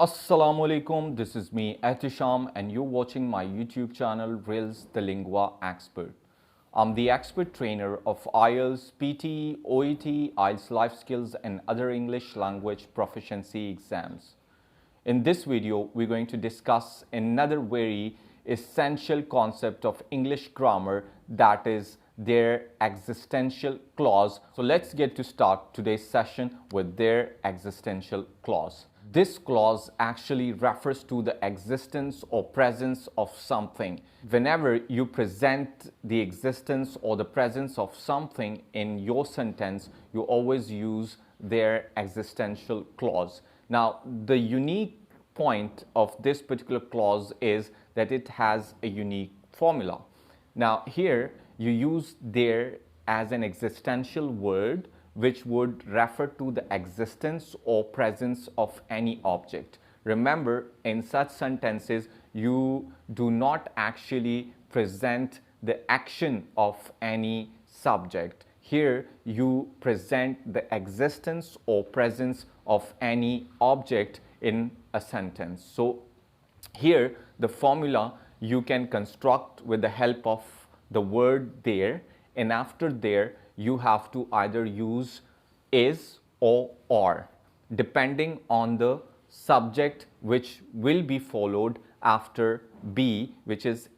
Assalamu alaikum, this is me Atisham and you're watching my YouTube channel RILS The Lingua Expert. I'm the expert trainer of IELTS, PTE, OET, IELTS Life Skills and other English language proficiency exams. In this video, we're going to discuss another very essential concept of English grammar, that is their existential clause. So let's get to start today's session with their existential clause. This clause actually refers to the existence or presence of something. Whenever you present the existence or the presence of something in your sentence, you always use their existential clause. Now, the unique point of this particular clause is that it has a unique formula. Now, here you use there as an existential word which would refer to the existence or presence of any object. Remember, in such sentences, you do not actually present the action of any subject. Here, you present the existence or presence of any object in a sentence. So, here the formula you can construct with the help of the word there, and after there you have to either use is or are, depending on the subject which will be followed after be, which is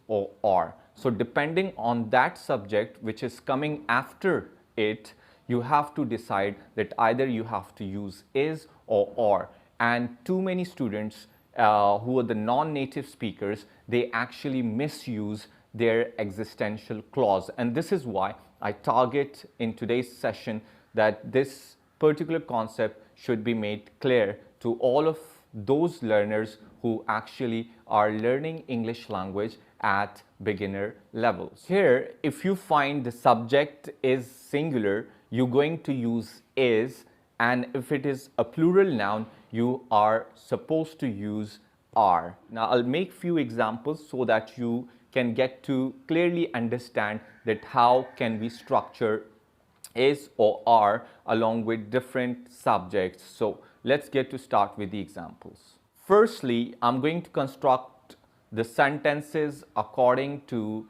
or are. So depending on that subject which is coming after it, you have to decide that either you have to use is or are. And too many students who are the non-native speakers, they actually misuse their existential clause, and this is why I target in today's session that this particular concept should be made clear to all of those learners who actually are learning English language at beginner levels. Here, if you find the subject is singular, you're going to use is, and if it is a plural noun, you are supposed to use are. Now, I'll make few examples so that you can get to clearly understand that how can we structure is or are along with different subjects. So let's get to start with the examples. Firstly, I'm going to construct the sentences according to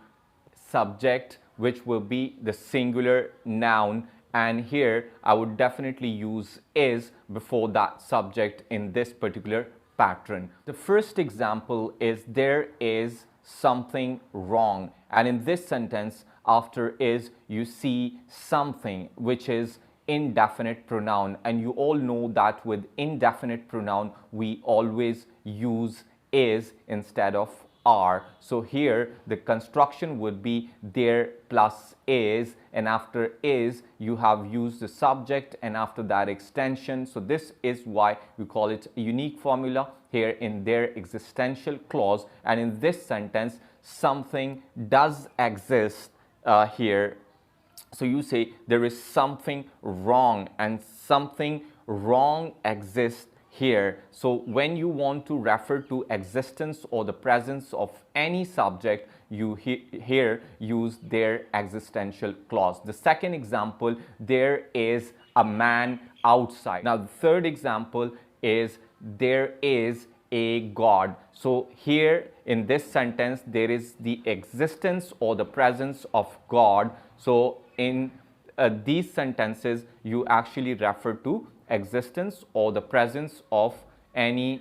subject, which will be the singular noun, and here I would definitely use is before that subject in this particular pattern. The first example is there is something wrong, and in this sentence after is you see something which is indefinite pronoun, and you all know that with indefinite pronoun we always use is instead of are. So here the construction would be there plus is, and after is you have used the subject and after that extension. So this is why we call it a unique formula here in their existential clause, and in this sentence something does exist here. So you say there is something wrong, and something wrong exists here. So when you want to refer to existence or the presence of any subject, you here use their existential clause. The second example, there is a man outside. Now the third example is there is a God. So here in this sentence there is the existence or the presence of God. So in these sentences you actually refer to existence or the presence of any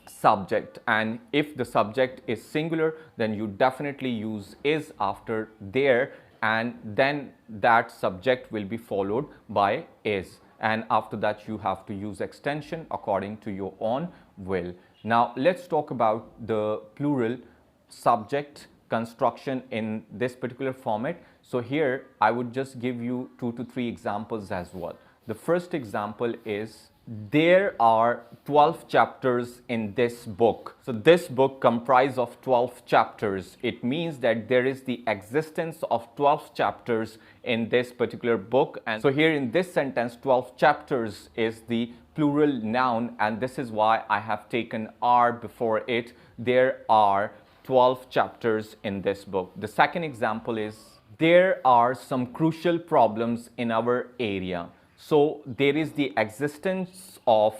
subject, and if the subject is singular then you definitely use is after there, and then that subject will be followed by is, and after that you have to use extension according to your own will. Now let's talk about the plural subject construction in this particular format. So here I would just give you 2 to 3 examples as well. The first example is there are 12 chapters in this book. So this book comprises of 12 chapters. It means that there is the existence of 12 chapters in this particular book. And so here in this sentence 12 chapters is the plural noun, and this is why I have taken are before it. There are 12 chapters in this book. The second example is there are some crucial problems in our area. So there is the existence of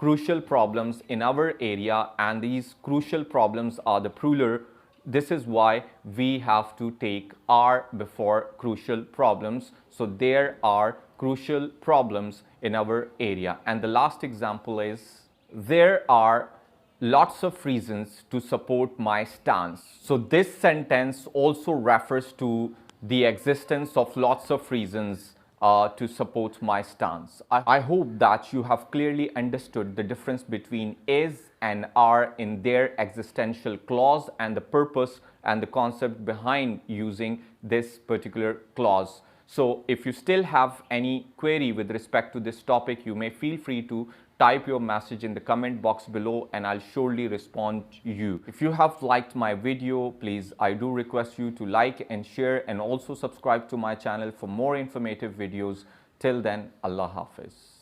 crucial problems in our area, and these crucial problems are the plural. This is why we have to take are before crucial problems. So there are crucial problems in our area. And the last example is, there are lots of reasons to support my stance. So this sentence also refers to the existence of lots of reasons to support my stance. I hope that you have clearly understood the difference between is and are in their existential clause, and the purpose and the concept behind using this particular clause. So if you still have any query with respect to this topic, you may feel free to type your message in the comment box below, and I'll surely respond to you. If you have liked my video, please, I do request you to like and share, and also subscribe to my channel for more informative videos. Till then, Allah Hafiz.